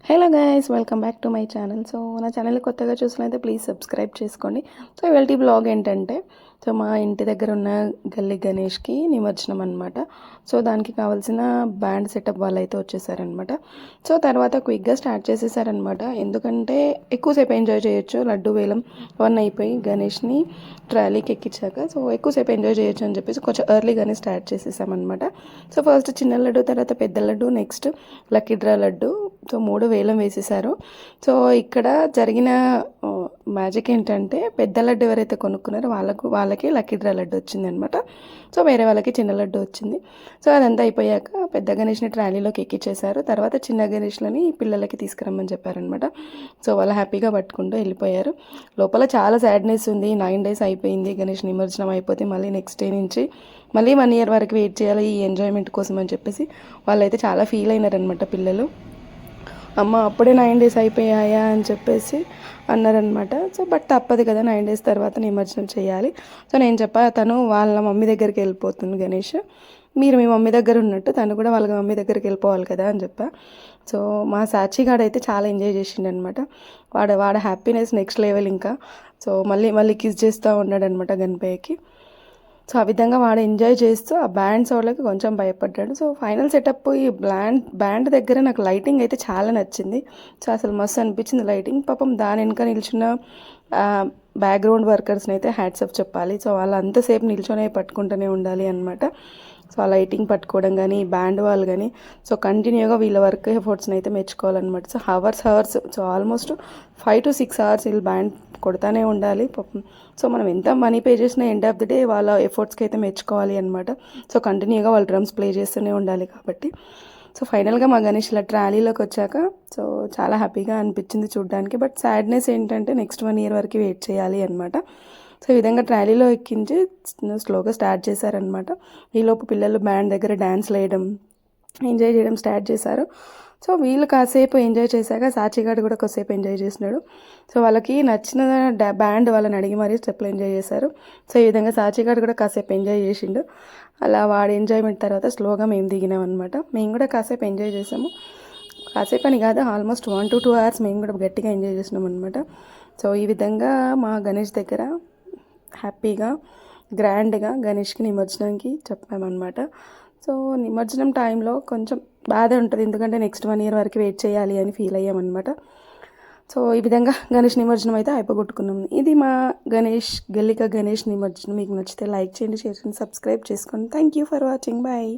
Hello guys, welcome back to my channel. So నా channel కొత్తగా చూసినైతే please subscribe చేసుకోండి. So ఇవాళ బ్లాగ్ ఏంటంటే, సో మా ఇంటి దగ్గర ఉన్న గల్లీ గణేష్కి నిమజ్జనం అనమాట. సో దానికి కావాల్సిన బ్యాండ్ సెటప్ వాళ్ళు అయితే వచ్చేసారనమాట. సో తర్వాత క్విక్గా స్టార్ట్ చేసేసారనమాట. ఎందుకంటే ఎక్కువసేపు ఎంజాయ్ చేయొచ్చు, లడ్డు వేలం 1 అయిపోయి గణేష్ని ట్రాలీకి ఎక్కించాక సో ఎక్కువసేపు ఎంజాయ్ చేయొచ్చు అని చెప్పేసి కొంచెం ఎర్లీగానే స్టార్ట్ చేసేసామన్నమాట. సో ఫస్ట్ చిన్న లడ్డు, తర్వాత పెద్ద laddu, next lucky draw laddu. So 3 వేలం వేసేసారు. సో ఇక్కడ జరిగిన మ్యాజిక్ ఏంటంటే, పెద్ద లడ్డు ఎవరైతే కొనుక్కున్నారో వాళ్ళకి లక్కీ డ్రా లడ్డు వచ్చిందనమాట. సో వేరే వాళ్ళకి చిన్న లడ్డు వచ్చింది. సో అదంతా అయిపోయాక పెద్ద గణేష్ని ట్రాలీలోకి ఎక్కించేశారు. తర్వాత చిన్న గణేష్లని పిల్లలకి తీసుకురమ్మని చెప్పారనమాట. సో వాళ్ళు హ్యాపీగా పట్టుకుంటూ వెళ్ళిపోయారు. లోపల చాలా సాడ్నెస్ ఉంది. 9 days అయిపోయింది, గణేష్ నిమజ్జనం అయిపోతే మళ్ళీ నెక్స్ట్ డే నుంచి మళ్ళీ 1 year వరకు వెయిట్ చేయాలి ఈ ఎంజాయ్మెంట్ కోసం అని చెప్పేసి వాళ్ళైతే చాలా ఫీల్ అయినారనమాట పిల్లలు. అమ్మ అప్పుడే 9 days అయిపోయాయా అని చెప్పేసి అన్నారనమాట. సో బట్ తప్పదు కదా, 9 days తర్వాత నిమజ్జనం చేయాలి. సో నేను చెప్పా, తను వాళ్ళ మమ్మీ దగ్గరికి వెళ్ళిపోతుంది గణేష్, మీరు మీ మమ్మీ దగ్గర ఉన్నట్టు తను కూడా వాళ్ళ మమ్మీ దగ్గరికి వెళ్ళిపోవాలి కదా అని చెప్పా. సో మా సాచిగాడు అయితే చాలా ఎంజాయ్ చేసిండు అనమాట. వాడు హ్యాపీనెస్ నెక్స్ట్ లెవెల్ ఇంకా. సో మళ్ళీ కిస్ చేస్తూ ఉన్నాడనమాట గణపయ్యకి. సో ఆ విధంగా వాడు ఎంజాయ్ చేస్తూ ఆ బ్యాండ్ సౌండ్లకి కొంచెం భయపడ్డాడు. సో ఫైనల్ సెటప్ ఈ బ్యాండ్ దగ్గర నాకు లైటింగ్ అయితే చాలా నచ్చింది. సో అసలు మస్తు అనిపించింది లైటింగ్. పాపం దాని వెనుక నిల్చున్న బ్యాక్గ్రౌండ్ వర్కర్స్ని అయితే హ్యాట్సప్ చెప్పాలి. సో వాళ్ళు అంతసేపు నిల్చొనే పట్టుకుంటూనే ఉండాలి అనమాట. సో ఆ లైటింగ్ పట్టుకోవడం కానీ, బ్యాండ్ వాళ్ళు కానీ, సో కంటిన్యూగా వీళ్ళ వర్క్ ఎఫర్ట్స్ని అయితే మెచ్చుకోవాలన్నమాట. So hours so almost 5 to 6 hours వీళ్ళు బ్యాండ్ కొడతానే ఉండాలి పాపం. సో మనం ఎంత మనీ పే చేసినా ఎండ్ ఆఫ్ ది డే వాళ్ళ ఎఫర్ట్స్కి అయితే మెచ్చుకోవాలి అనమాట. సో కంటిన్యూగా వాళ్ళు డ్రమ్స్ ప్లే చేస్తూనే ఉండాలి కాబట్టి. సో ఫైనల్గా మా గణేష్ ఇలా ట్రాలీలోకి వచ్చాక సో చాలా హ్యాపీగా అనిపించింది చూడడానికి. బట్ సాడ్నెస్ ఏంటంటే నెక్స్ట్ 1 year వరకు వెయిట్ చేయాలి అనమాట. సో ఈ విధంగా ట్రాలీలో ఎక్కించి స్లోగా స్టార్ట్ చేశారనమాట. ఈలోపు పిల్లలు బ్యాండ్ దగ్గర డ్యాన్స్లు వేయడం, ఎంజాయ్ చేయడం స్టార్ట్ చేశారు. సో వీళ్ళు కాసేపు ఎంజాయ్ చేశాక సాచిగాడు కూడా కాసేపు ఎంజాయ్ చేసినాడు. సో వాళ్ళకి నచ్చిన బ్యాండ్ వాళ్ళని అడిగి మరీ స్టెప్లు ఎంజాయ్ చేశారు. సో ఈ విధంగా సాచిగాడు కూడా కాసేపు ఎంజాయ్ చేసిండు. అలా వాడు ఎంజాయ్మెంట్ తర్వాత స్లోగా మేము దిగినాం అనమాట. మేము కూడా కాసేపు ఎంజాయ్ చేసాము. కాసేపు అని కాదు, ఆల్మోస్ట్ 1 to 2 hours మేము కూడా గట్టిగా ఎంజాయ్ చేసినాం అనమాట. సో ఈ విధంగా మా గణేష్ దగ్గర హ్యాపీగా గ్రాండ్గా గణేష్కి నిమజ్జనానికి చెప్పామన్నమాట. సో నిమజ్జనం టైంలో కొంచెం బాధ ఉంటుంది, ఎందుకంటే నెక్స్ట్ 1 year వరకు వెయిట్ చేయాలి అని ఫీల్ అయ్యామన్నమాట. సో ఈ విధంగా గణేష్ నిమజ్జనం అయితే అయిపోగొట్టుకున్నాం. ఇది మా గల్లిక గణేష్ నిమజ్జనం. మీకు నచ్చితే లైక్ చేయండి, షేర్ చేయండి, సబ్స్క్రైబ్ చేసుకోండి. Thank you for watching. Bye.